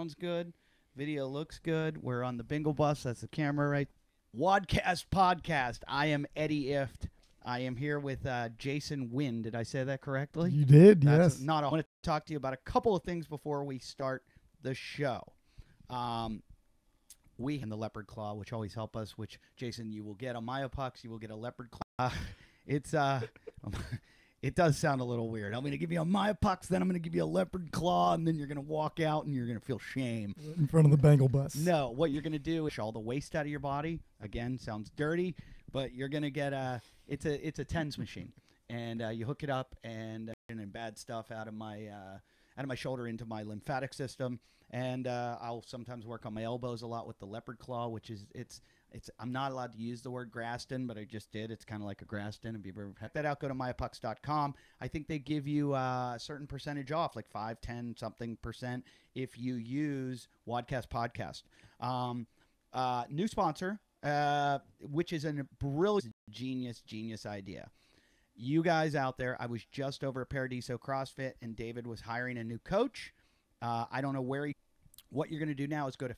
sounds good. Video looks good. We're on the bingo bus. That's the camera, right? Wodcast podcast. I am Eddie Ift. I am here with Jason Wynn. Did I say that correctly? You did, That's yes. Not. I want to talk to you about a couple of things before we start the show. We and the leopard claw, which always help us. Which Jason, you will get a myopox. You will get a leopard claw. It does sound a little weird. I'm going to give you a myopox, then I'm going to give you a leopard claw, and then you're going to walk out and you're going to feel shame. In front of the Bengal bus. No, what you're going to do is all the waste out of your body. Again, sounds dirty, but you're going to get it's a TENS machine, and you hook it up and bad stuff out of my shoulder into my lymphatic system, and I'll sometimes work on my elbows a lot with the leopard claw, which is I'm not allowed to use the word Graston, but I just did. It's kind of like a Graston. If you ever check that out, go to myopucks.com. I think they give you a certain percentage off, like 5, 10 something percent, if you use Wodcast Podcast. New sponsor, which is a brilliant, genius idea. You guys out there, I was just over at Paradiso CrossFit, and David was hiring a new coach. I don't know what you're going to do now is go to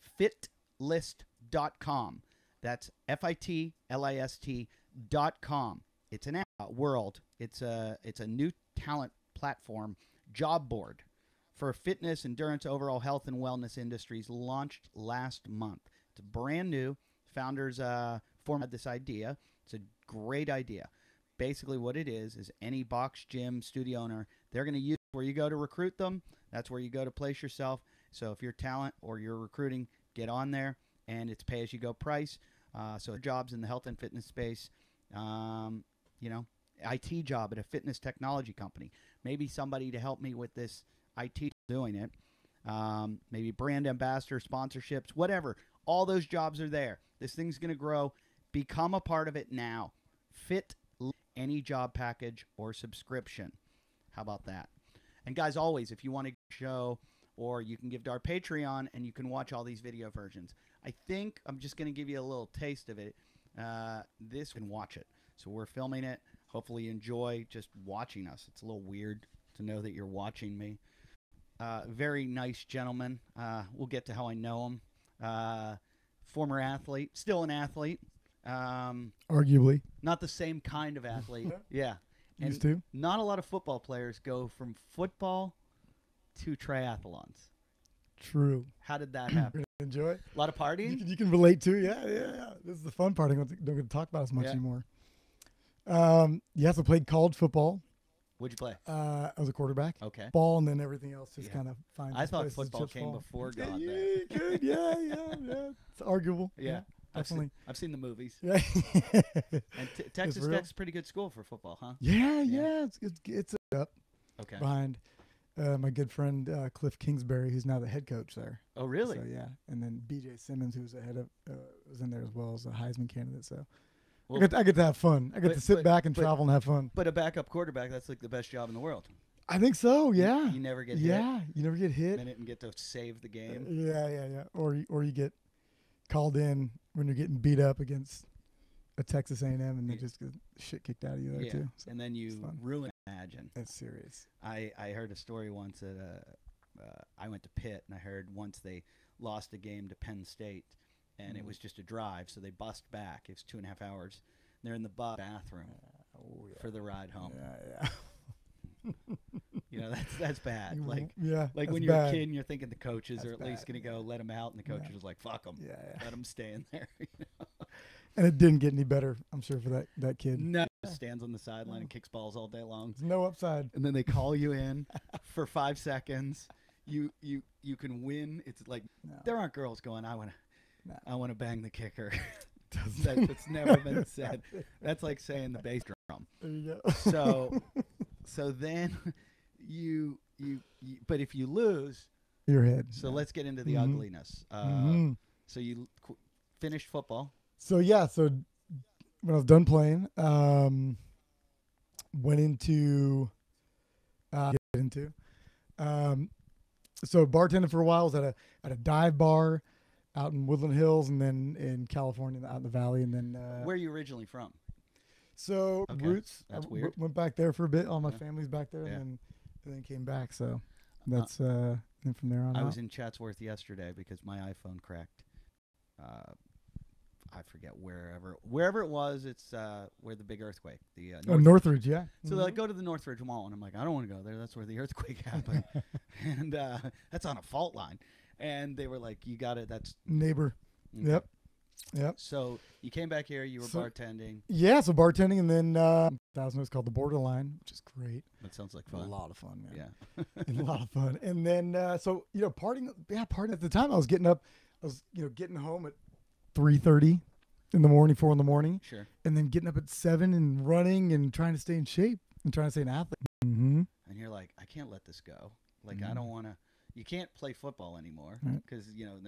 fitlist.com. That's fitlist.com. It's an world. It's a new talent platform, job board for fitness, endurance, overall health, and wellness industries. Launched last month. It's brand new. Founders formed this idea. It's a great idea. Basically, what it is any box gym studio owner, they're going to use where you go to recruit them. That's where you go to place yourself. So if you're talent or you're recruiting, get on there, and it's pay-as-you-go price. So jobs in the health and fitness space, IT job at a fitness technology company. Maybe somebody to help me with this IT doing it. Maybe brand ambassador, sponsorships, whatever. All those jobs are there. This thing's going to grow. Become a part of it now. Fit any job package or subscription. How about that? And guys, always, if you want to show, or you can give to our Patreon and you can watch all these video versions. I think I'm just going to give you a little taste of it. This can watch it. So we're filming it. Hopefully you enjoy just watching us. It's a little weird to know that you're watching me. Very nice gentleman. We'll get to how I know him. Former athlete, still an athlete. Arguably. Not the same kind of athlete. Yeah. And Used to. not a lot of football players go from football to triathlons. True. How did that happen? Enjoy it. A lot of partying? You can relate to. Yeah. This is the fun part. I don't get to talk about as much anymore. Yes, I played college football. What'd you play? I was a quarterback. Okay. Ball, and then everything else just kind of finds. I thought its place as football chips came fall. before Yeah, God. good. Yeah. It's arguable. Yeah. Definitely. I've seen the movies. Yeah. And Texas Tech's a pretty good school for football, huh? Yeah. It's up Okay. behind my good friend Cliff Kingsbury, who's now the head coach there. Oh, really? So yeah, and then B.J. Simmons, who's the head of, was in there as well as a Heisman candidate. So Well, I get to have fun. I get to sit back and travel and have fun. But a backup quarterback, that's like the best job in the world. I think so. Yeah. You never get hit. Yeah, you never get hit. Minute and get to save the game. Yeah. Or you get called in when you're getting beat up against a Texas A&M, and then just get shit kicked out of you there too. So and then you ruin. Imagine. it's serious. I heard a story once that I went to Pitt, and I heard once they lost a game to Penn State, and it was just a drive, so they bussed back. It was 2.5 hours. And they're in the bathroom for the ride home. Yeah. You know, that's bad. Like that's when you're bad. a kid and you're thinking the coaches That's are at least bad. going to go let them out, and the coach was like, fuck them. Yeah. Let them stay in there. And it didn't get any better, I'm sure, for that kid. No. Stands on the sideline and kicks balls all day long. There's no upside. And then they call you in for 5 seconds. You can win. It's like there aren't girls going, I want to bang the kicker. That's never been said. That's like saying the bass drum. There you go. So then you but if you lose, Your head. so let's get into the ugliness. So you finished football. So when I was done playing, went into so bartending for a while. Was at a dive bar out in Woodland Hills, and then in California, out in the valley, and then Where are you originally from? So Okay. roots. That's I weird. Went back there for a bit. All my Yeah. family's back there, Yeah. and then came back. So that's And from there on I out. was in Chatsworth yesterday because my iPhone cracked. I forget wherever it was. It's where the big earthquake. The Northridge, yeah. So they're like, go to the Northridge Mall, and I'm like, I don't want to go there. That's where the earthquake happened, and that's on a fault line. And they were like, you got it. That's neighbor. okay. Yep. So you came back here. You were bartending. Yeah, so bartending, and then it's called the Borderline, which is great. That sounds like fun. A lot of fun, man. Yeah, A lot of fun. And then partying. Yeah, partying at the time. I was getting up. I was getting home at 3:30 in the morning, 4 in the morning. Sure. And then getting up at 7 and running and trying to stay in shape and trying to stay an athlete. Mm-hmm. And you're like, I can't let this go. Like, I don't want to. You can't play football anymore because you're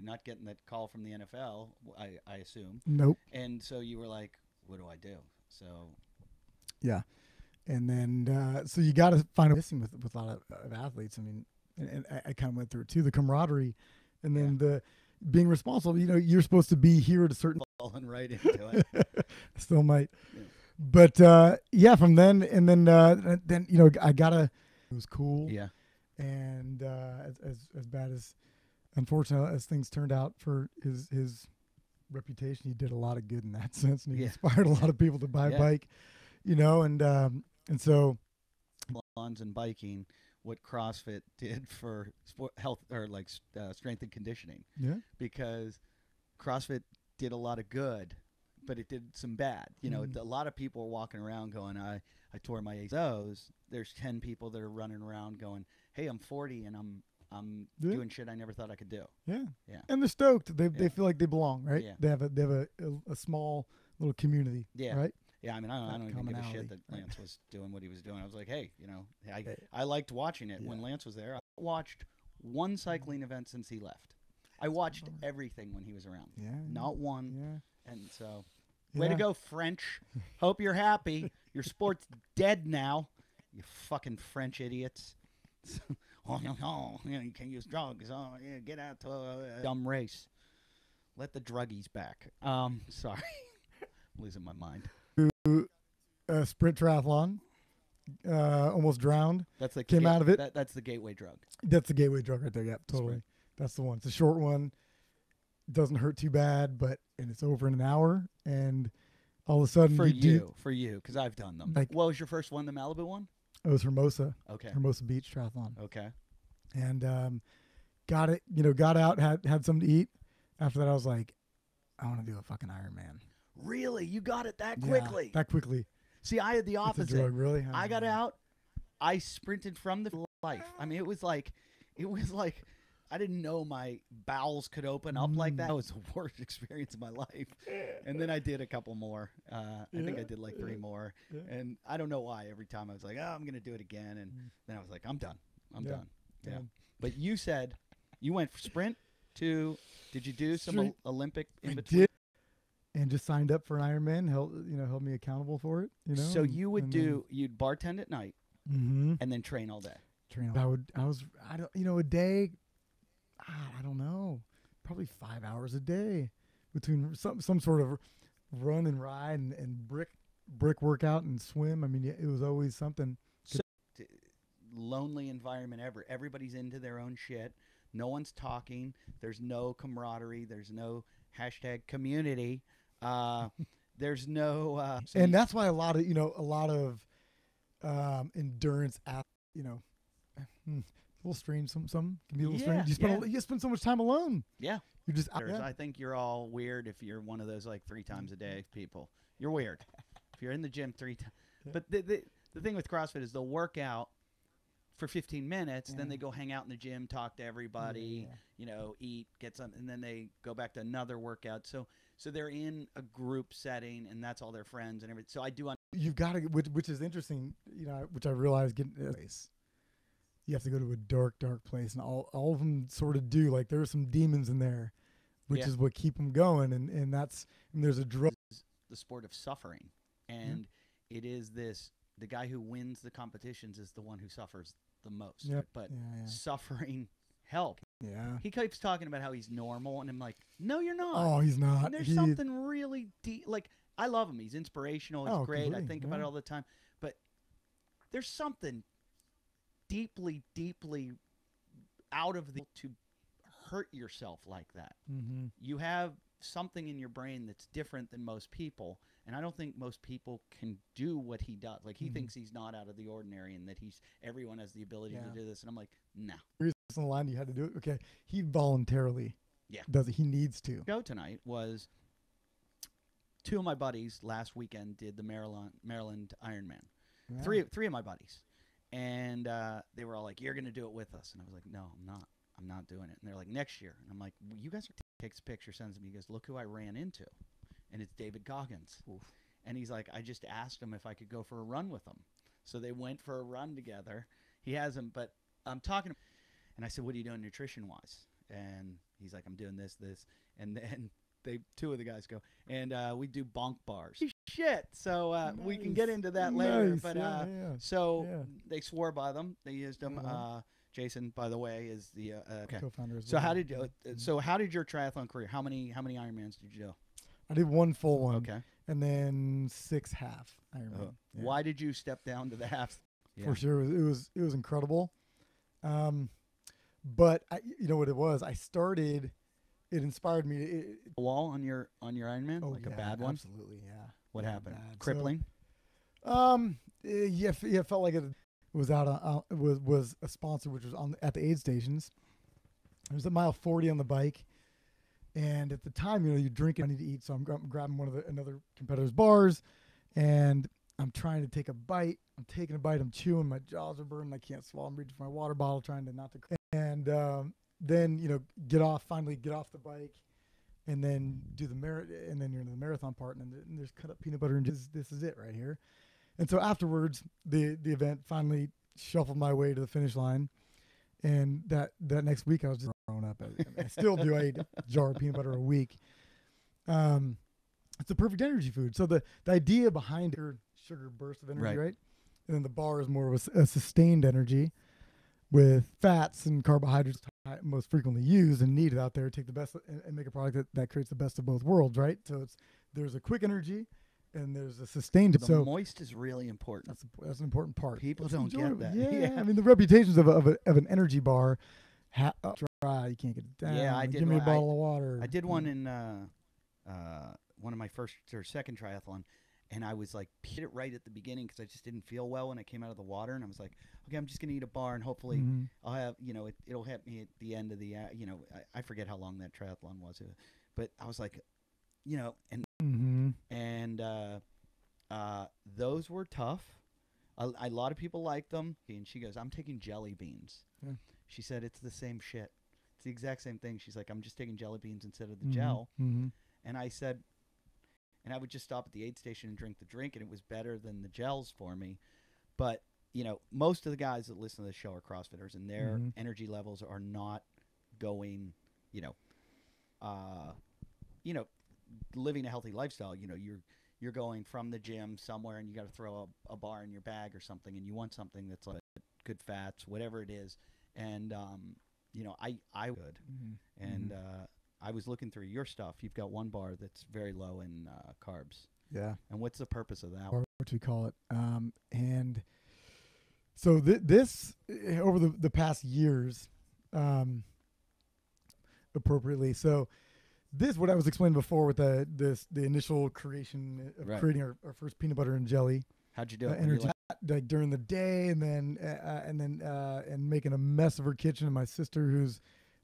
not getting that call from the NFL. I assume. Nope. And so you were like, what do I do? So. Yeah, and then so you got to find a missing with a lot of athletes. I mean, and I kind of went through it too, the camaraderie, and then the being responsible. You're supposed to be here at a certain. Falling right into it. Still might. Yeah. But from then and then I gotta. It was cool. Yeah. And as bad as, unfortunately, as things turned out for his reputation, he did a lot of good in that sense, and he inspired a lot of people to buy a bike, and so lawns and biking, what CrossFit did for sport health or like strength and conditioning. Yeah. Because CrossFit did a lot of good, but it did some bad. A lot of people are walking around going, I tore my ACLs. There's 10 people that are running around going, hey, I'm 40 and I'm doing shit I never thought I could do. Yeah. Yeah. And they're stoked. They feel like they belong, right? Yeah. They have a small little community. Yeah. Right? Yeah, I mean, I don't even give a shit that Lance was doing what he was doing. I was like, hey, I liked watching it when Lance was there. I watched one cycling event since he left. I watched everything when he was around. Yeah. Not one. Yeah. And so, way to go, French. Hope you're happy. Your sport's dead now. You fucking French idiots. You can't use drugs. Get out to a dumb race. Let the druggies back. Sorry. I'm losing my mind. Sprint triathlon. Almost drowned. That's the came out of it. That's the gateway drug. That's the gateway drug right there. Yeah, totally. Sprint. That's the one. It's a short one. It doesn't hurt too bad, and it's over in an hour. And all of a sudden, for you, because I've done them. Like, what was your first one? The Malibu one? It was Hermosa. Okay. Hermosa Beach triathlon. Okay. And got it. Got out. Had something to eat. After that, I was like, I want to do a fucking Ironman. Really? You got it that quickly? That quickly. See, I had the opposite. It's a drug, really? I got out. I sprinted from the life. I mean, it was like I didn't know my bowels could open up like that. It was the worst experience of my life. And then I did a couple more. I think I did like 3 more. Yeah. And I don't know why. Every time I was like, oh, I'm going to do it again. And then I was like, I'm done. I'm done. Yeah. But you said you went sprint to, did you do some Olympic in between? I did. And just signed up for an Ironman, held me accountable for it. So you would you'd bartend at night and then train all day. A day, I don't know, probably 5 hours a day between some sort of run and ride and brick workout and swim. I mean, it was always something. So, lonely environment ever. Everybody's into their own shit. No one's talking. There's no camaraderie. There's no hashtag community. There's no. And that's why a lot of endurance a little strange. Some can be a little strange. You spend so much time alone. Yeah, you're just. I think you're all weird if you're one of those like 3 times a day people. You're weird if you're in the gym 3 times. But the thing with CrossFit is they'll work out for 15 minutes, then they go hang out in the gym, talk to everybody, eat, get some, and then they go back to another workout. So they're in a group setting, and that's all their friends and everything. So I do. You've got to, which is interesting, which I realized getting a place. You have to go to a dark place, and all of them sort of do. Like there are some demons in there, which is what keep them going, and there's a drug. The sport of suffering, and it is this. The guy who wins the competitions is the one who suffers the most. Yep. But suffering help. Yeah. He keeps talking about how he's normal, and I'm like, no, you're not. Oh, he's not. And there's something really deep. Like, I love him. He's inspirational. He's great. Completely. I think about it all the time. But there's something deeply, deeply out of the to hurt yourself like that. Mm-hmm. You have something in your brain that's different than most people, and I don't think most people can do what he does. Like, he thinks he's not out of the ordinary and that everyone has the ability to do this, and I'm like, no. On the line, you had to do it. Okay, he voluntarily does it. He needs to. Show tonight was 2 of my buddies last weekend did the Maryland Ironman. Yeah. Three of my buddies, and they were all like, "You're gonna do it with us," and I was like, "No, I'm not. I'm not doing it." And they're like, "Next year," and I'm like, well, "You guys are." Takes a picture, sends me. He goes, "Look who I ran into," and it's David Goggins. Oof. And he's like, "I just asked him if I could go for a run with him." So they went for a run together. He hasn't, but I'm talking, and I said, "What are you doing nutrition wise?" And he's like, "I'm doing this," and then 2 of the guys go, and we do bonk bars. Shit. So nice. We can get into that later. Nice. But they swore by them. They used them. Jason, by the way, is the co-founder. So how did your triathlon career? How many Ironmans did you do? I did 1 full one. Okay. And then 6 half Ironman. Why did you step down to the half? For sure, it was incredible. But you know what it was? I started. It inspired me to a wall on your Ironman, a bad one. Absolutely, yeah. What happened? Crippling. So, it felt like it was out. Was a sponsor, which was at the aid stations. It was at mile 40 on the bike, and at the time, you drink and I need to eat, so I'm grabbing another competitor's bars, and I'm trying to take a bite. I'm taking a bite. I'm chewing. My jaws are burning. I can't swallow. I'm reaching for my water bottle, trying to not to. And then finally get off the bike, and then do the and then you're in the marathon part, and there's cut up peanut butter, and this is it right here. And so afterwards, the event finally shuffled my way to the finish line, and that next week I was just growing up. I still do. I eat a jar of peanut butter a week. It's the perfect energy food. So the idea behind it, sugar burst of energy, right? And then the bar is more of a sustained energy with fats and carbohydrates most frequently used and needed out there. Take the best and make a product that creates the best of both worlds, right? So there's a quick energy and there's a sustained. The moist is really important. That's an important part. People don't get that. Yeah. I mean, the reputations of an energy bar, dry, you can't get it down. Yeah, I did. Give me a bottle of water. I did one in one of my first or second triathlon, and I was like, hit it right at the beginning because I just didn't feel well when I came out of the water, and I was like, okay, I'm just gonna eat a bar, and hopefully I'll have, it'll hit me at the end of the, I forget how long that triathlon was, but I was like, and those were tough. A lot of people like them, and she goes, I'm taking jelly beans. Yeah. She said it's the same shit. It's the exact same thing. She's like, I'm just taking jelly beans instead of the gel. And I said, and I would just stop at the aid station and drink the drink, and it was better than the gels for me. But, most of the guys that listen to this show are CrossFitters, and their energy levels are not going, living a healthy lifestyle. You're going from the gym somewhere, and you got to throw a bar in your bag or something, and you want something that's like good fats, whatever it is. And, I would. And I was looking through your stuff. You've got one bar that's very low in carbs. Yeah. And what's the purpose of that? Or what we call it. And so this, over the past years, appropriately. So this, what I was explaining before with the initial creation of creating our first peanut butter and jelly. How'd you do it? Energy like during the day, and then making a mess of her kitchen, and my sister who's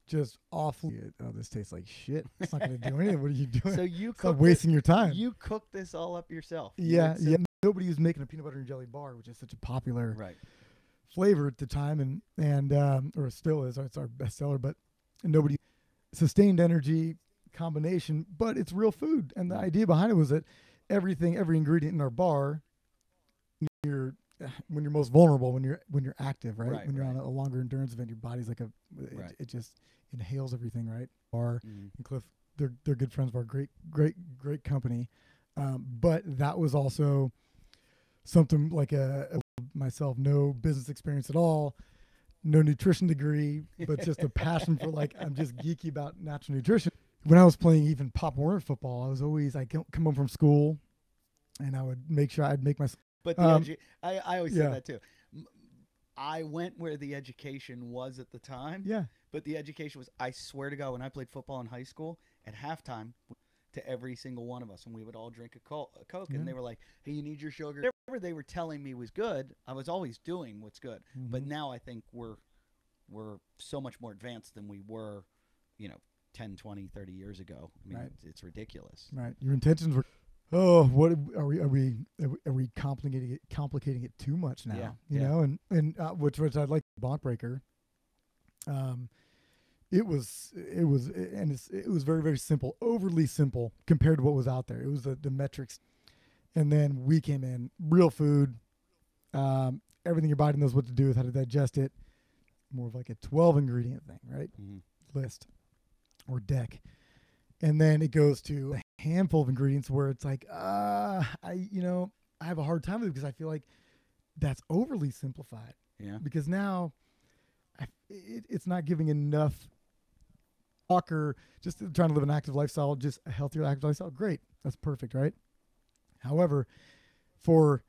just awful. Oh, this tastes like shit. It's not going to do anything. What are you doing? So you stop wasting your time. You cooked this all up yourself. Yeah. Nobody was making a peanut butter and jelly bar, which is such a popular flavor at the time, and or still is. It's our bestseller, but nobody sustained energy combination. But it's real food, and the idea behind it was that every ingredient in our bar, when you're most vulnerable, when you're active, right? When you're on a longer endurance event, your body's like it just inhales everything, right? And Cliff, they're good friends of our great company, but that was also something like myself, no business experience at all, no nutrition degree, but just a passion for I'm just geeky about natural nutrition. When I was playing even Pop Warner football, I'd come home from school, and I would make sure I'd make myself. But the energy, I always say that too. I went where the education was at the time. Yeah. But the education was, I swear to God, when I played football in high school, at halftime, to every single one of us, and we would all drink a Coke, and they were like, hey, you need your sugar. Whatever they were telling me was good, I was always doing what's good. Mm-hmm. But now I think we're so much more advanced than we were, 10, 20, 30 years ago. I mean, it's ridiculous. Right. Your intentions were, what are we complicating it too much now? You know, and which I'd like Bonk Breaker. It was very, very simple, overly simple compared to what was out there. It was the metrics. And then we came in, real food, everything your body knows what to do with, how to digest it. More of like a 12 ingredient thing, right? Mm-hmm. List or deck. And then it goes to a handful of ingredients where it's like, I have a hard time with it because I feel like that's overly simplified. Yeah. Because now it's not giving enough. Walker, just trying to live an active lifestyle, just a healthier active lifestyle. Great. That's perfect, right? However, for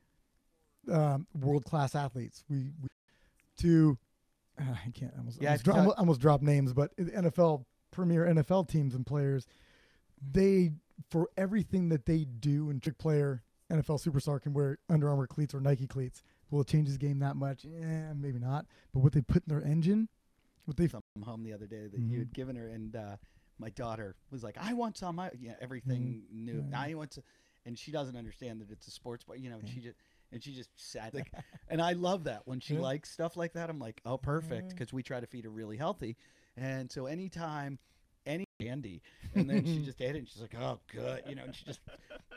world-class athletes, we I can't almost drop names, but the premier NFL teams and players, they, for everything that they do, and trick player, NFL superstar can wear Under Armour cleats or Nike cleats. Will it change his game that much? Maybe not. But what they put in their engine, from home the other day that you had given her, and my daughter was like, I want some. Everything new. I want to, and she doesn't understand that it's a sports bar, and she just sat like, and I love that when she likes stuff like that. I'm like, oh, perfect, because we try to feed her really healthy, and so anytime any candy, and then she just ate it, and she's like, oh, good, and she just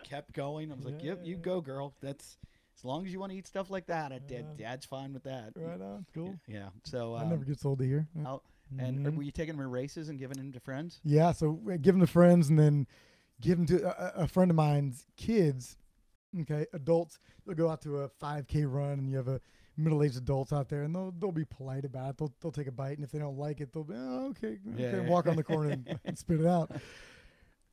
kept going. I was like, yep, you go, girl. That's as long as you want to eat stuff like that, Dad's fine with that. Right on, cool. Yeah. So I never gets old to hear. And were you taking them to races and giving them to friends? Yeah, so give them to friends, and then give them to a friend of mine's kids. Okay, adults. They'll go out to a 5K run, and you have a middle-aged adults out there, and they'll be polite about it. They'll take a bite, and if they don't like it, they'll be okay, walk on the corner and spit it out.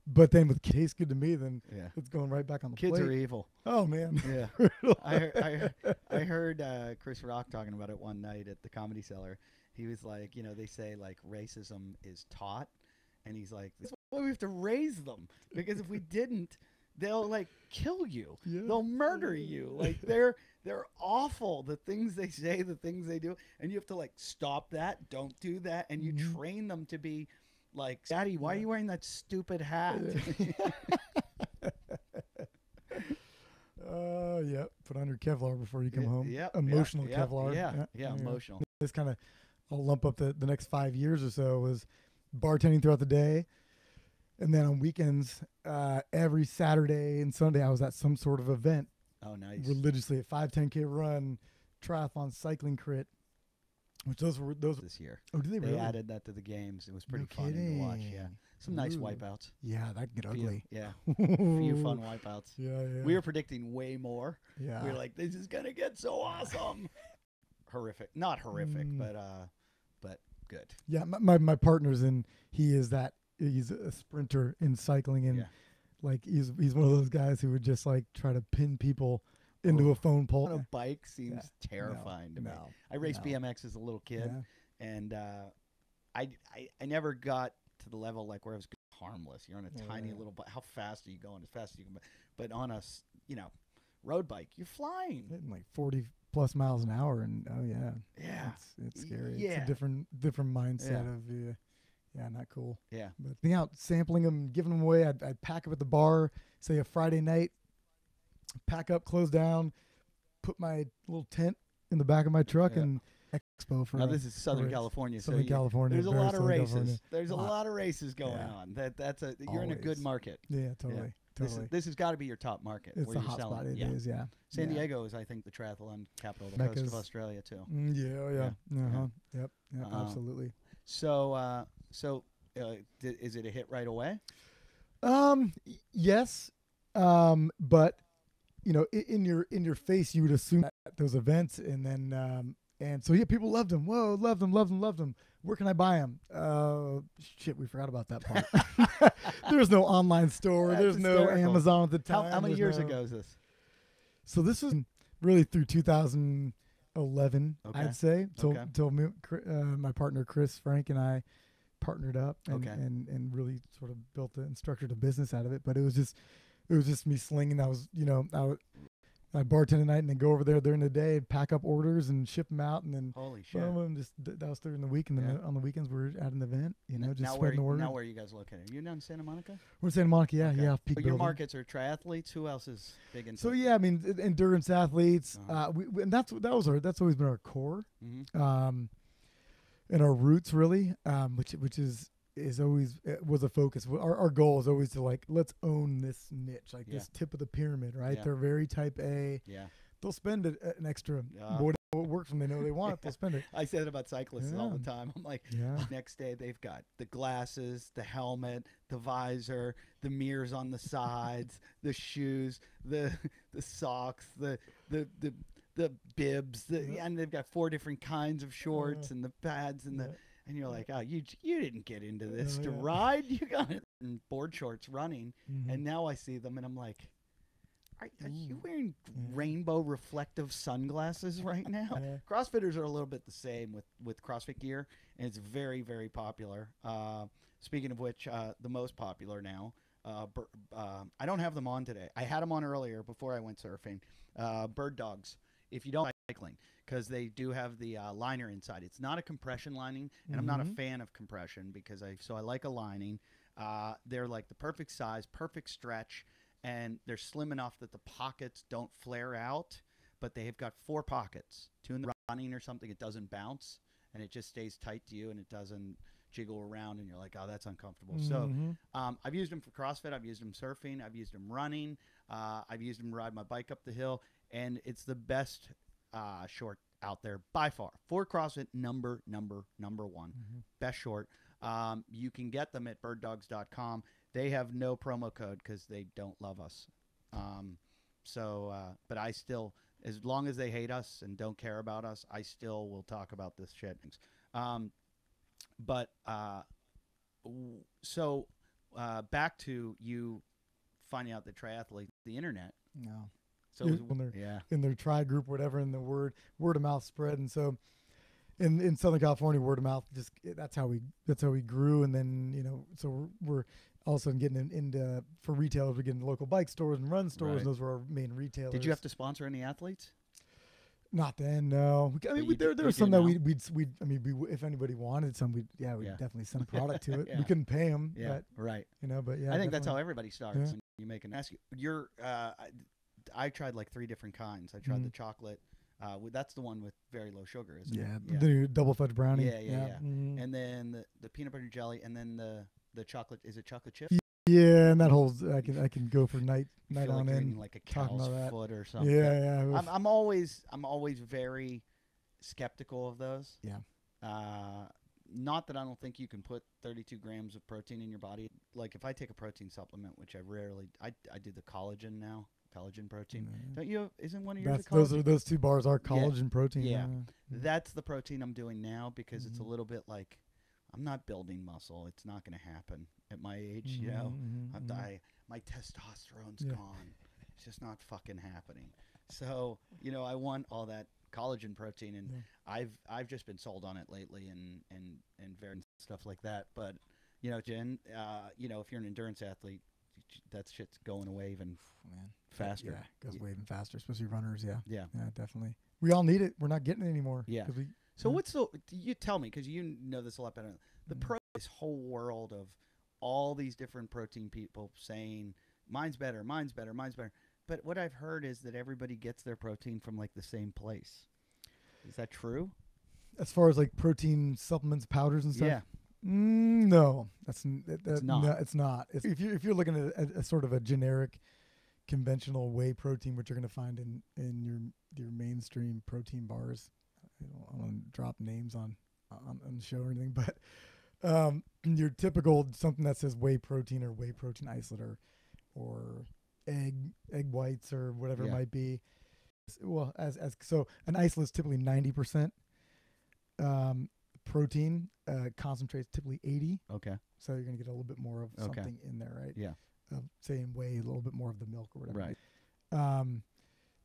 But then with tastes good to me, then it's going right back on the plate. Kids are evil. Oh man. Yeah. I heard Chris Rock talking about it one night at the Comedy Cellar. He was like, they say like racism is taught, and he's like, that's why we have to raise them, because if we didn't, they'll like kill you. Yeah. They'll murder you. Like they're awful. The things they say, the things they do, and you have to like stop that. Don't do that, and you train them to be. Like, Daddy, why are you wearing that stupid hat? Put on your Kevlar before you come home. Yeah, emotional Kevlar. Yeah, emotional. This kind of, I'll lump up the next 5 years or so was bartending throughout the day. And then on weekends, every Saturday and Sunday, I was at some sort of event. Oh, nice. Religiously, a 5-10K run, triathlon, cycling crit. Which those this year. Oh, did they really? They added that to the games. It was pretty fun to watch. Yeah, some nice wipeouts. Yeah, that can get ugly. Yeah, a few fun wipeouts. Yeah. We were predicting way more. Yeah, we were like, this is gonna get so awesome. Horrific, not horrific, but good. Yeah, my partner's he's a sprinter in cycling, and like he's one of those guys who would just like try to pin people into a phone pole. On a bike seems terrifying to me. I raced BMX as a little kid, and I never got to the level like where I was harmless. You're on a tiny little bike. How fast are you going? As fast as you can. But on a road bike, you're flying. Hitting like 40 plus miles an hour, and it's scary. Yeah. It's a different mindset of not cool. Yeah. But being out sampling them, giving them away, I'd pack up at the bar, say a Friday night. Pack up, close down, put my little tent in the back of my truck, and expo for. Now this is Southern California. Southern California. There's a lot of races. California. There's a lot of races going on. You're in a good market. Yeah, totally. This has got to be your top market. It's the hot spot. It is. Yeah. San Diego is, I think, the triathlon capital of the coast of Australia too. Yeah. Yep. Absolutely. So, is it a hit right away? Yes. But in your face, you would assume that those events, and then and so people loved them. Whoa, loved them. Where can I buy them? Shit, we forgot about that part. There's no online store. There's hysterical. No Amazon at the time. How many years ago is this? So this was really through 2000. 2011, Okay. I'd say, Okay. till my partner Chris Frank and I partnered up and, Okay. and really sort of built and structured a business out of it. But it was just me slinging. I bartend at night and then go over there during the day and pack up orders and ship them out, and then Holy shit. boom, just that was during the week, and then on the weekends we're at an event, just spreading the word. Now where are you guys located? Are you down in Santa Monica? We're in Santa Monica, Okay. yeah. Peak So your building. markets are triathletes. Who else is big into? So yeah, I mean endurance athletes. And that's always been our core, Mm-hmm. and our roots really, which is always was a focus. Our goal is always to let's own this niche, this tip of the pyramid, right? Yeah. They're very type A. Yeah. They'll spend an extra what works when they know they want it. They'll spend it. I say that about cyclists all the time. I'm like, Yeah. next day they've got the glasses, the helmet, the visor, the mirrors on the sides, the shoes, the socks, the bibs, and they've got 4 different kinds of shorts and the pads and and you're like, oh, you didn't get into this to ride. You got it in board shorts running, and now I see them and I'm like, are you wearing rainbow reflective sunglasses right now? CrossFitters are a little bit the same with CrossFit gear, and it's very, very popular. Speaking of which, the most popular now, I don't have them on today. I had them on earlier before I went surfing. Bird dogs, if you don't like cycling, because they do have the liner inside. It's not a compression lining, and I'm not a fan of compression because I like a lining. They're like the perfect size, perfect stretch. And they're slim enough that the pockets don't flare out, but they have got 4 pockets. 2 in the running or something, it doesn't bounce, and it just stays tight to you, and it doesn't jiggle around, and you're like, oh, that's uncomfortable. So I've used them for CrossFit. I've used them surfing. I've used them running. I've used them to ride my bike up the hill, and it's the best short out there by far. For CrossFit, number 1. Best short. You can get them at birddogs.com. They have no promo code because they don't love us. But I still, as long as they hate us and don't care about us, I still will talk about this shit. Back to you finding out the triathlete, the internet. No. So in their tri group, whatever, and the word of mouth spread, and so in Southern California, word of mouth that's how we grew, and then so we're all of a sudden getting into for retailers. We're getting local bike stores and run stores. Right. And those were our main retailers. Did you have to sponsor any athletes? Not then, no. I mean, there were some that we'd if anybody wanted some, we'd definitely send a product to it. We couldn't pay them, but right. But yeah, I think that's how everybody starts. Yeah. And you make an ask. I tried like 3 different kinds. I tried the chocolate. That's the one with very low sugar, isn't it? Yeah, the double fudge brownie. Yeah. And then the peanut butter jelly, and then the chocolate. Is it chocolate chip? Yeah, and that holds. I can go for night on end. Like a cow's foot or something. Yeah. I'm always very skeptical of those. Yeah. Not that I don't think you can put 32 grams of protein in your body. Like if I take a protein supplement, which I rarely, I do the collagen now. Collagen protein. Don't you? Isn't one of yours? Those 2 bars are collagen protein. Yeah. That's the protein I'm doing now because it's a little bit like I'm not building muscle. It's not going to happen at my age. My testosterone's gone. It's just not fucking happening. So I want all that collagen protein, and I've just been sold on it lately, and very stuff like that. But Jen, if you're an endurance athlete, that shit's going away even faster. Yeah, goes away even faster, especially runners. Yeah, definitely. We all need it. We're not getting it anymore. Yeah. So you tell me, because you know this a lot better. This whole world of all these different protein people saying mine's better. But what I've heard is that everybody gets their protein from like the same place. Is that true? As far as like protein supplements, powders and stuff? Yeah. No, it's not. No, it's not. If you're looking at a sort of a generic, conventional whey protein, which you're going to find in your mainstream protein bars, I don't want to drop names on the show or anything, but your typical something that says whey protein or whey protein isolate or egg whites or whatever it might be. Well, so an isolate is typically 90%. Protein concentrates typically 80. Okay. So you're going to get a little bit more of something in there, right? Yeah. Say in whey, a little bit more of the milk or whatever. Right.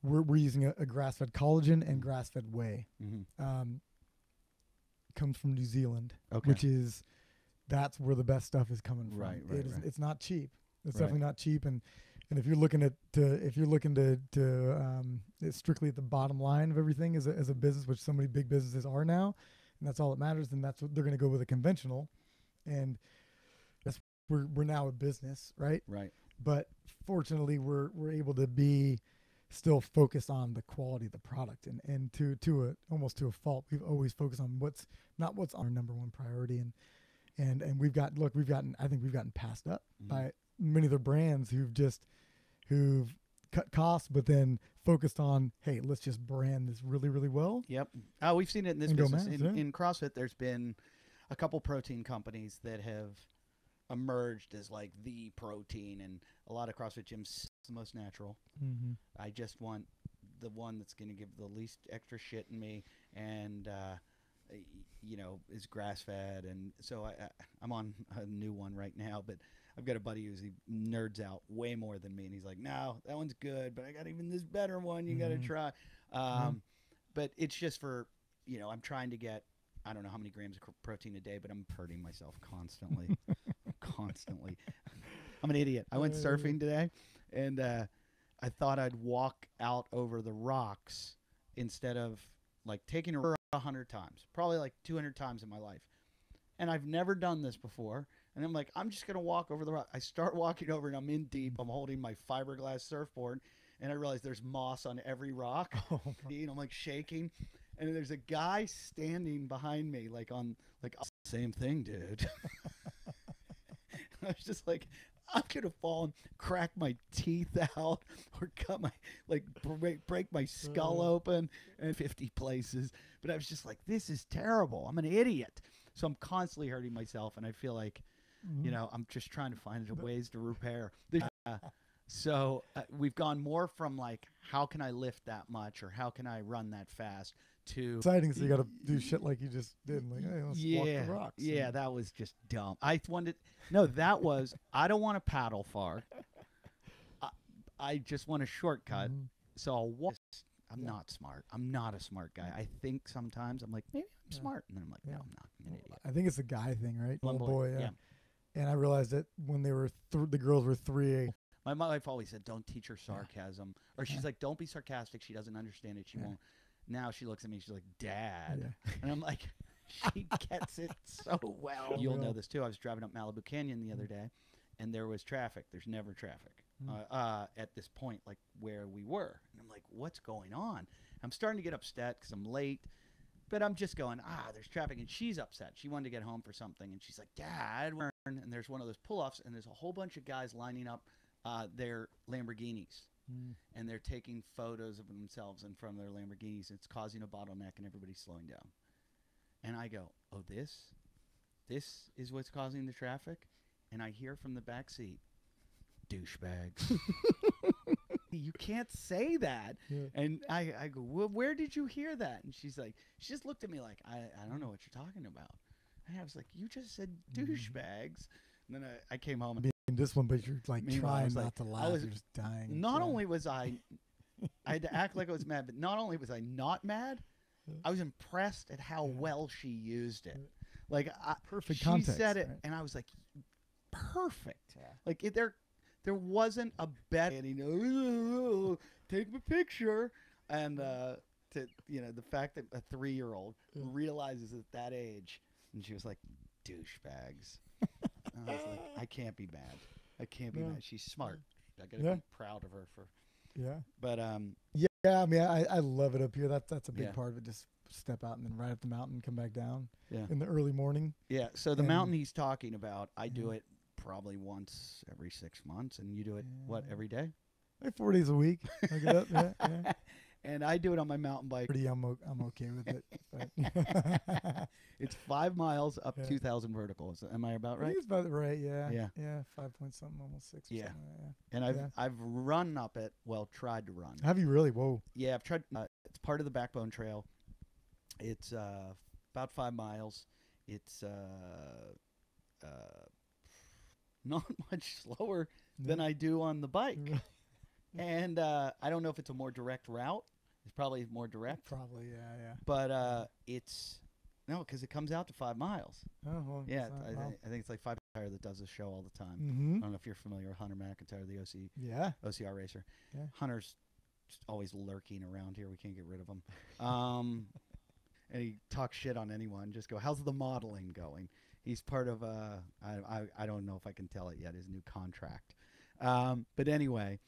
we're using a grass-fed collagen and grass-fed whey. Mm-hmm. Comes from New Zealand, Okay. which is that's where the best stuff is coming from. Right. It's not cheap. It's Right. definitely not cheap. And if you're looking to it's strictly at the bottom line of everything as a business, which so many big businesses are now, and that's all that matters, then that's what they're going to go with a conventional. And that's we're now a business, right? Right. But fortunately, we're able to be still focused on the quality of the product, and to a almost to a fault, we've always focused on what's our number one priority, and we've gotten passed up by many of the brands who've cut costs, but then focused on, hey, let's just brand this really, really well. Yep. Oh, we've seen it in this And go business. mass, In CrossFit, there's been a couple protein companies that have emerged as like the protein, and a lot of CrossFit gyms the most natural. Mm-hmm. I just want the one that's going to give the least extra shit in me, and is grass fed. And so I'm on a new one right now, but I've got a buddy he nerds out way more than me, and he's like, no, that one's good, but I got even this better one you got to try. But it's just for, I'm trying to get, I don't know how many grams of protein a day, but I'm hurting myself constantly. Constantly. I'm an idiot. I went surfing today, and I thought I'd walk out over the rocks instead of like taking a 100 times, probably like 200 times in my life. And I've never done this before. And I'm like, I'm just going to walk over the rock. I start walking over, and I'm in deep. I'm holding my fiberglass surfboard, and I realize there's moss on every rock. And I'm like shaking. And there's a guy standing behind me, same thing, dude. I was just like, I'm going to fall and crack my teeth out or break my skull open in 50 places. But I was just like, this is terrible. I'm an idiot. So I'm constantly hurting myself, and I feel like, I'm just trying to find ways to repair. So we've gone more from like, how can I lift that much or how can I run that fast to exciting. So you got to do shit like you just did. Like, hey, let's walk the rocks. Yeah, that was just dumb. I don't want to paddle far. I just want a shortcut. So I'll walk. I'm not smart. I'm not a smart guy. I think sometimes I'm like, maybe I'm smart. And then I'm like, no, I'm not. I'm an idiot. I think it's a guy thing, right? Little boy, yeah. And I realized that when they were the girls were 3A. My wife always said, don't teach her sarcasm. Or she's like, don't be sarcastic. She doesn't understand it. She won't. Now she looks at me. She's like, Dad. And I'm like, she gets it so well. You'll know this too. I was driving up Malibu Canyon the other day, and there was traffic. There's never traffic at this point, like where we were. And I'm like, what's going on? I'm starting to get upset because I'm late. But I'm just going, there's traffic. And she's upset. She wanted to get home for something. And she's like, Dad, and there's one of those pull-offs, and there's a whole bunch of guys lining up their Lamborghinis. And they're taking photos of themselves in front of their Lamborghinis. It's causing a bottleneck, and everybody's slowing down. And I go, oh, this is what's causing the traffic? And I hear from the back seat, douchebags. You can't say that. Yeah. And I go, well, where did you hear that? And she's like, she just looked at me like, I don't know what you're talking about. And I was like, you just said douchebags. And then I came home and this one, but you're like trying not to laugh. You're just dying. Not only was I had to act like I was mad, but not only was I not mad, I was impressed at how well she used it. Like perfect context. She said it, and I was like, perfect. Yeah. Like there wasn't a better. And he knows, take my picture, and the fact that a 3-year-old realizes at that age, and she was like, douchebags. I was like, I can't be mad. I can't be mad. She's smart. I gotta be proud of her for. Yeah. But Yeah, I mean, I love it up here. That's a big part of it. Just step out and then ride up the mountain, come back down. Yeah. In the early morning. Yeah. So the mountain he's talking about, I do it probably once every 6 months, and you do it every day? Like 4 days a week. I get up. Yeah. And I do it on my mountain bike. I'm okay with it. It's 5 miles up 2,000 vertical. Am I about right? I think it's about right. Yeah. Yeah. 5 point something, almost 6. Yeah. And I've run up it. Well, tried to run. Have you really? Whoa. Yeah, I've tried. It's part of the Backbone Trail. It's about 5 miles. It's not much slower than I do on the bike. And I don't know if it's a more direct route. It's probably more direct. Probably, yeah. But it's no, because it comes out to 5 miles. Oh, well, Yeah, well. I think it's like 5 McIntyre that does this show all the time. Mm-hmm. I don't know if you're familiar with Hunter McIntyre, the OCR racer. Yeah. Hunter's just always lurking around here. We can't get rid of him. And he talks shit on anyone. Just go, how's the modeling going? He's part of I don't know if I can tell it yet, his new contract. But anyway,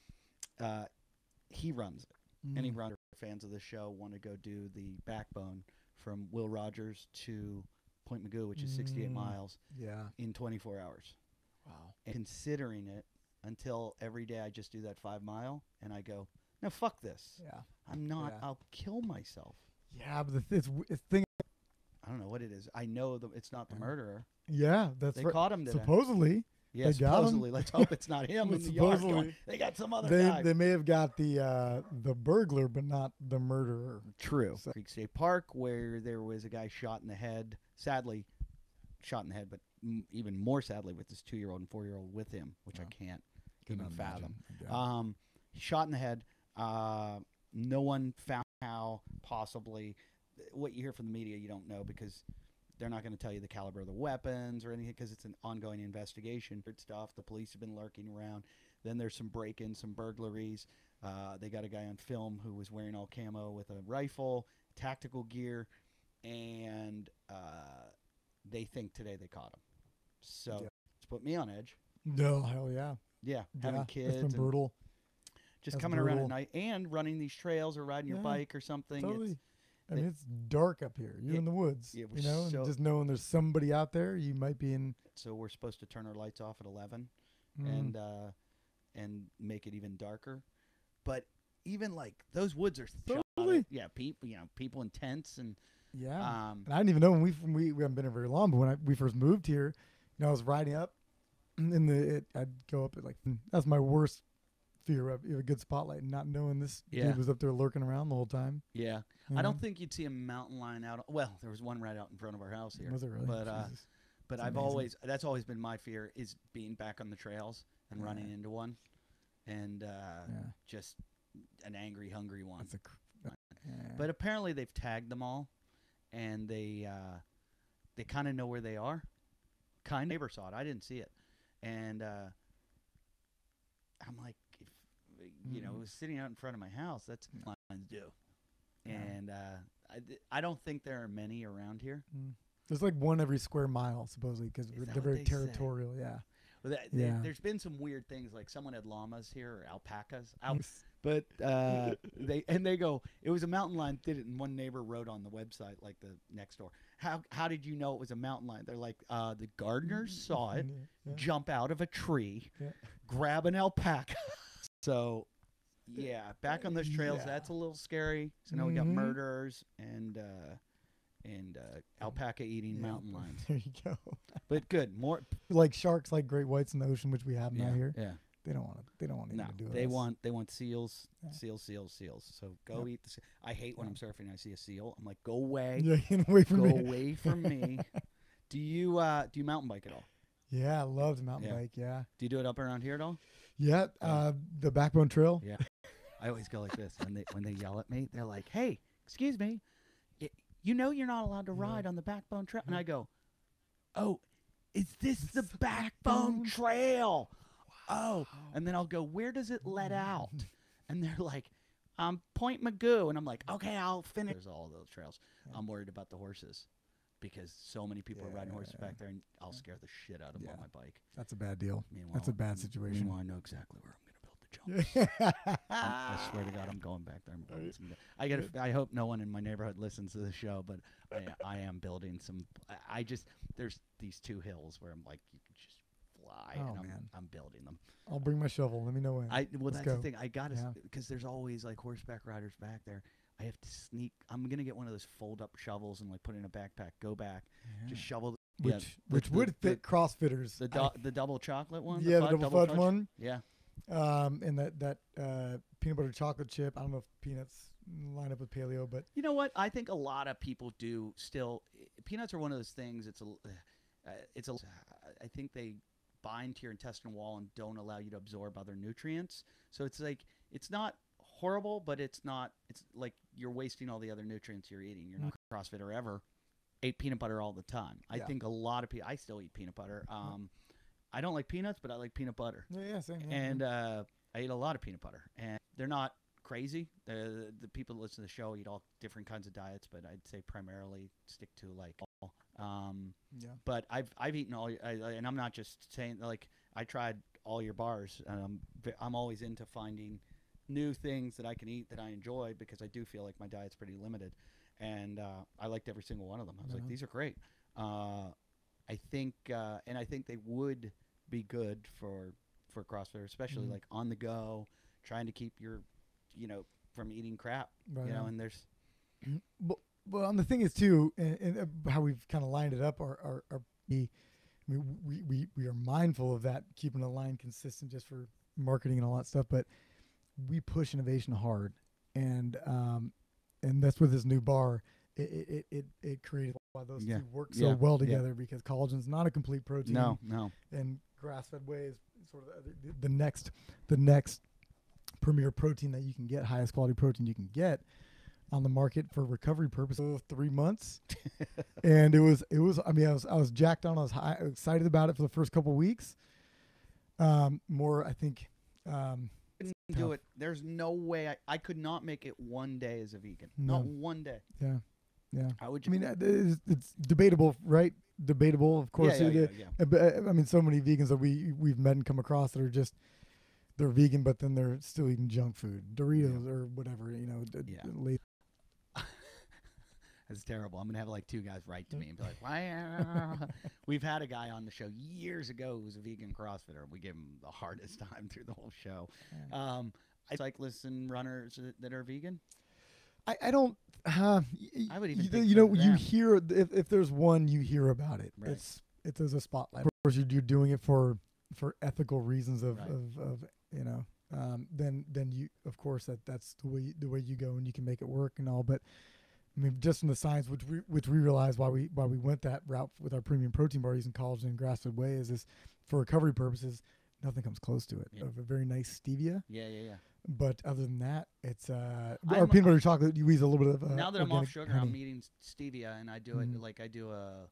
he runs it. Any runner fans of the show want to go do the backbone from Will Rogers to Point Magoo, which is 68 miles in 24 hours. Wow. And considering it until every day I just do that 5 mile and I go, no, fuck this. Yeah. I'm not. Yeah. I'll kill myself. Yeah, but it's thing. I don't know what it is. I know it's not the murderer. Yeah, that's They right. caught him today. Supposedly. Yeah, they got him. supposedly. Let's hope it's not him in the yard. Going, they got some other guy. They may have got the burglar, but not the murderer. True. So. Creek State Park, where there was a guy shot in the head. Sadly, shot in the head, but even more sadly with his 2-year-old and 4-year-old with him, which I can't even fathom. Yeah. Shot in the head. No one found how, possibly. What you hear from the media, you don't know because they're not going to tell you the caliber of the weapons or anything because it's an ongoing investigation. Stuff. The police have been lurking around. Then there's some break-ins, some burglaries. They got a guy on film who was wearing all camo with a rifle, tactical gear, and they think today they caught him. So it's put me on edge. No, hell yeah. Yeah, having kids. It's been brutal. Just coming around at night and running these trails or riding your bike or something. Totally. I mean, it's dark up here. You're in the woods, yeah, and just knowing there's somebody out there, you might be in. So we're supposed to turn our lights off at 11 and make it even darker. But even like those woods are totally. Yeah, people in tents and and I didn't even know when we haven't been here very long, but when we first moved here, I was riding up in I'd go up at that's my worst fear of a good spotlight and not knowing this dude was up there lurking around the whole time. Yeah. I don't think you'd see a mountain lion out. Well, there was one right out in front of our house here. Was it really? But I've that's always been my fear is being back on the trails and running into one and just an angry, hungry one. But apparently they've tagged them all and they kind of know where they are. Kind of neighbor saw it. I didn't see it. And I'm like, it was sitting out in front of my house. That's what lions do. And I don't think there are many around here. There's like one every square mile, supposedly, because they're very territorial. Say? Yeah. Well, there's been some weird things, like someone had llamas here or alpacas. But they go, it was a mountain lion did it, and one neighbor wrote on the website, like the next door, how did you know it was a mountain lion? They're like, the gardeners saw it jump out of a tree, grab an alpaca. So, back on those trails, that's a little scary. So now we got murderers and alpaca eating mountain lions. There you go. But good, more like sharks, like great whites in the ocean, which we have now here. Yeah. They don't want to do it. They want seals, seals. So go eat the seal. I hate when I'm surfing and I see a seal. I'm like, go away. Yeah, get away from me. Go away from me. Do you mountain bike at all? Yeah, I love the mountain bike. Yeah. Do you do it up around here at all? Yeah, the Backbone Trail. Yeah. I always go like this when they yell at me. They're like, "Hey, excuse me, you're not allowed to ride on the Backbone Trail." And I go, "Oh, is this the Backbone Trail?" Oh, and then I'll go, "Where does it let out?" And they're like, Point Magoo. And I'm like, "Okay, I'll finish." There's all those trails. I'm worried about the horses because so many people are riding horses back there, and I'll scare the shit out of them on my bike. That's a bad deal. That's a bad situation. Meanwhile, I know exactly where I'm going to build the jump. I swear to God, I'm going back there. I'm building some. I hope no one in my neighborhood listens to the show, but I am building some. There's these 2 hills where I'm like, you could just fly, and I'm building them. I'll bring my shovel. Let me know when. That's the thing. I got to, because there's always like horseback riders back there. I have to sneak. I'm gonna get one of those fold-up shovels and like put it in a backpack. Go back, just shovel. Which would fit CrossFitters. The double chocolate one. Yeah, the double fudge one. Yeah. And that peanut butter chocolate chip. I don't know if peanuts line up with paleo, but you know what? I think a lot of people do still. Peanuts are one of those things. I think they bind to your intestinal wall and don't allow you to absorb other nutrients. So it's like it's not horrible, but it's like you're wasting all the other nutrients you're eating. You're not a CrossFitter ever ate peanut butter all the time. I think a lot of people, I still eat peanut butter. I don't like peanuts, but I like peanut butter. Yeah, same. Yeah, and I eat a lot of peanut butter, and they're not crazy. The people that listen to the show eat all different kinds of diets, but I'd say primarily stick to like all. But I've eaten all, and I'm not just saying, like, I tried all your bars. I'm always into finding new things that I can eat that I enjoy, because I do feel like my diet's pretty limited, and I liked every single one of them. I was like, these are great. I think they would be good for CrossFitter, especially like on the go, trying to keep your, from eating crap, and there's. Well, and the thing is too, and how we've kind of lined it up, we are mindful of that, keeping the line consistent just for marketing and all that stuff, but we push innovation hard, and that's with this new bar. It created why those two work so well together, because collagen's not a complete protein. No. And grass-fed whey is sort of the next premier protein that you can get, highest quality protein you can get on the market for recovery purposes. 3 months, and it was. I mean, I was jacked on. I was excited about it for the first couple of weeks. More, I think. Do it. There's no way I could not make it one day as a vegan. No. Not one day. Yeah. How would I you? mean, it's debatable, right? Debatable, of course. Yeah. I mean, so many vegans that we've met and come across that are just, they're vegan, but then they're still eating junk food, Doritos or whatever, That's terrible. I'm gonna have like two guys write to me and be like, "Why?" We've had a guy on the show years ago who was a vegan CrossFitter. We gave him the hardest time through the whole show. Cyclists and runners that are vegan. I don't. I would even think you hear, if there's one, you hear about it. Right. It's as a spotlight. Of course, you're doing it for ethical reasons of then you, of course, that's the way you go, and you can make it work and all. But I mean, just from the science, which we realized why we went that route with our premium protein bar using collagen and grass-fed whey, is for recovery purposes, nothing comes close to it. Yeah. Of a very nice stevia. Yeah. But other than that, it's our peanut butter chocolate. You use a little bit of now that I'm off sugar, honey. I'm eating stevia, and I do it like I do a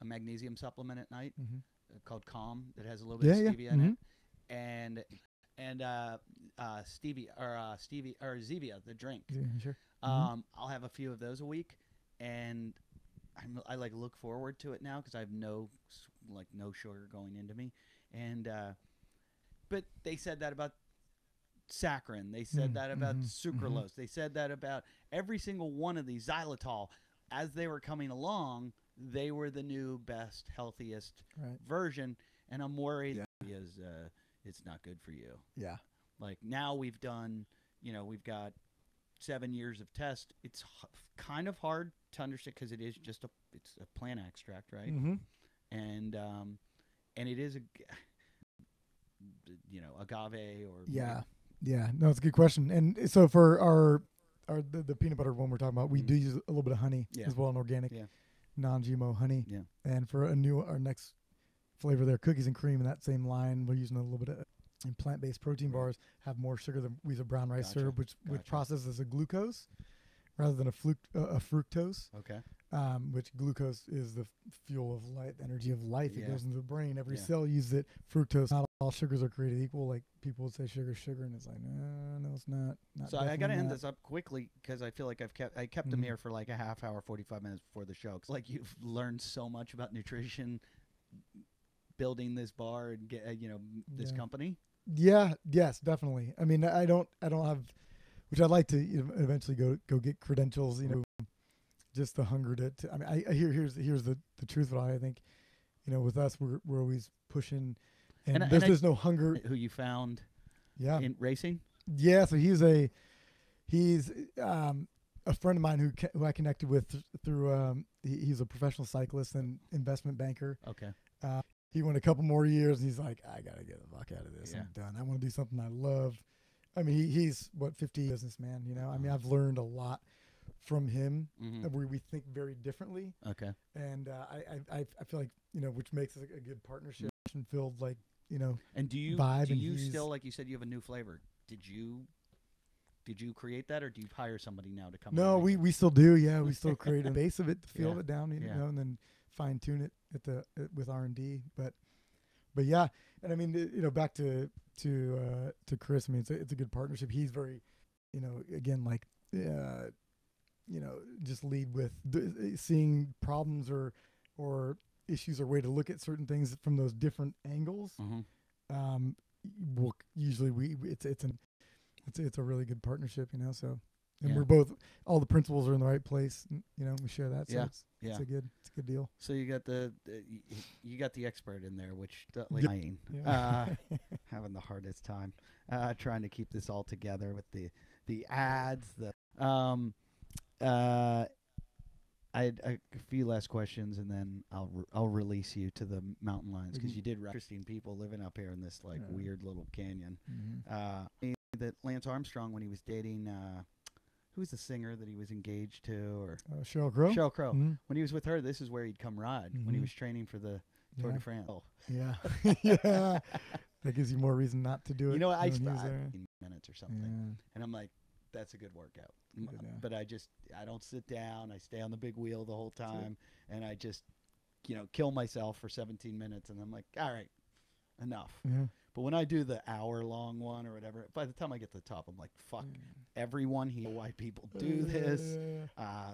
magnesium supplement at night called Calm that has a little bit of stevia in it, and stevia or Zevia, the drink. Yeah, sure. I'll have a few of those a week, and I like look forward to it now because I have no sugar going into me, and but they said that about saccharin. They said that about sucralose. They said that about every single one of these, xylitol. As they were coming along, they were the new best, healthiest version, and I'm worried because it's not good for you. Yeah. Like now we've done, we've got 7 years of test. It's kind of hard to understand because it is just it's a plant extract, right? And it is agave or Yeah, no, it's a good question. And so for the peanut butter one we're talking about, we do use a little bit of honey as well, an organic, non-GMO honey. Yeah. And for our next flavor there, cookies and cream in that same line, we're using a little bit of plant-based protein bars, have more sugar than we use a brown rice syrup, which processes as a glucose rather than a fructose. Okay. Which glucose is the fuel of life, energy of life. It goes into the brain. Every cell uses it. Fructose. Not all sugars are created equal. Like people would say sugar, and it's like no, it's not. So I got to end this up quickly because I feel like I kept them here for like a half hour, 45 minutes before the show. 'Cause like you've learned so much about nutrition, building this bar and this company. Yeah. Yes, definitely. I mean, I don't have, which I'd like to eventually go get credentials. Just the hunger to I mean, here's the truth of it. I think, with us, we're always pushing, and there's no hunger. Who you found? Yeah. In racing. Yeah. So he's a friend of mine who I connected with through. He's a professional cyclist and investment banker. Okay. He went a couple more years, and he's like, I gotta get the fuck out of this. I'm done. I want to do something I love. I mean, he's 50 businessman. I mean, I've learned a lot from him, where we think very differently. Okay. And I feel like, which makes it a good partnership and filled, like, And do you vibe. Do you still, like you said, you have a new flavor? Did you did you create that, or do you hire somebody now to come? No, and make it? we still do. Yeah, we still create a base of it to feel Yeah. it down, you Yeah. know, and then fine tune it with R&D. But yeah, and I mean, you know, back to Chris. I mean, it's a good partnership. He's very, you know, again, like, you know, just lead with seeing problems or issues or way to look at certain things from those different angles. Mm-hmm. We'll usually it's a really good partnership, you know. So, and Yeah. we're both, all the principles are in the right place. You know, we share that. So Yeah. it's a good deal. So you got you got the expert in there, which like Yeah. dying, Yeah. having the hardest time trying to keep this all together with the ads. I had a few last questions, and then I'll release you to the mountain lions, because you did interesting people living up here in this like weird little canyon. Mm-hmm. That Lance Armstrong, when he was dating, who's the singer that he was engaged to, or Sheryl Crow. Sheryl Crow. Mm-hmm. When he was with her, this is where he'd come ride when he Mhm. was training for the Tour de France. Oh. Yeah. Yeah. That gives you more reason not to do it. You know what? I when he was spent there. 15 minutes or something, Yeah. and I'm like, that's a good workout. Good, yeah. But I don't sit down. I stay on the big wheel the whole time, and I just, kill myself for 17 minutes, and I'm like, all right, enough. Yeah. But when I do the hour-long one or whatever, by the time I get to the top, I'm like, fuck everyone here. Why people do this?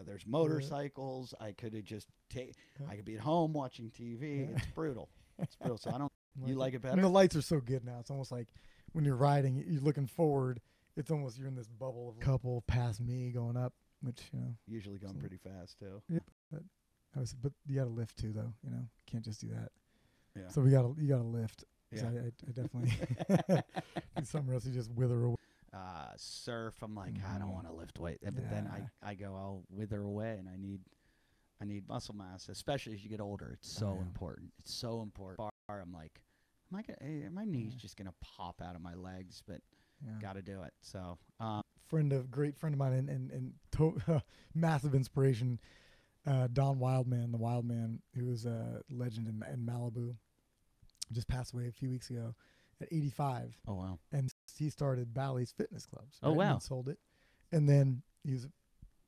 There's motorcycles. I could have just I could be at home watching TV. It's brutal. It's brutal. So I don't. You like it better? And the lights are so good now. It's almost like when you're riding, you're looking forward. It's almost you're in this bubble of a couple past me going up, which, you know. Usually going pretty fast too. Yeah, but you got to lift too, though. You know, can't just do that. Yeah. So you got to lift. Yeah. I definitely do somewhere else. You just wither away. Surf. I'm like, I don't want to lift weight, but then I go, I'll wither away, and I need muscle mass, especially as you get older. It's so important. It's so important. I'm like, are my knees just gonna pop out of my legs? But got to do it. So, great friend of mine, and massive inspiration. Don Wildman, the Wildman, who was a legend in Malibu, just passed away a few weeks ago at 85. Oh wow! And he started Bally's Fitness Clubs. Oh wow! And sold it, and then he was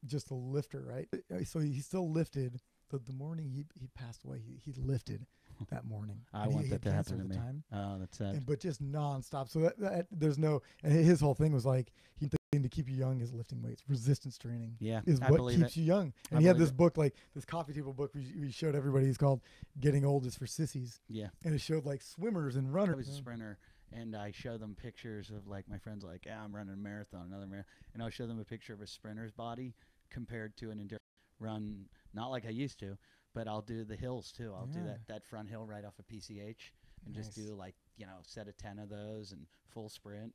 just a lifter, right? So he still lifted. The morning he passed away, he lifted that morning. I want that to happen to me. Time. Oh, that's sad. But just nonstop. So that there's no. And his whole thing was like, the thing to keep you young is lifting weights. Resistance training is what keeps you young. And he had this book, like this coffee table book we showed everybody. It's called Getting Old is for Sissies. Yeah. And it showed like swimmers and runners. I was a sprinter, and I show them pictures of like my friends, like, I'm running a marathon, another marathon, and I'll show them a picture of a sprinter's body compared to an endurance run, not like I used to, but I'll do the hills too. I'll do that front hill right off of PCH and just do like, set of 10 of those and full sprint.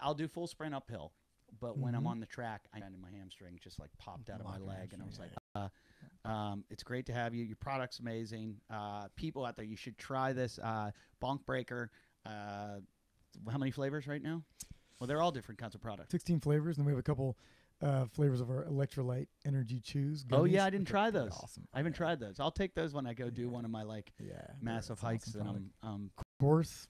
I'll do full sprint uphill, but when I'm on the track, I ended my hamstring just like popped out of my leg, and I was like, it's great to have you. Your product's amazing. People out there, you should try this Bonk Breaker. How many flavors right now? Well, they're all different kinds of products. 16 flavors, and then we have a couple flavors of our electrolyte energy chews. Oh yeah, I didn't try those. Awesome. I haven't tried those. I'll take those when I go do one of my massive hikes that awesome I'm course.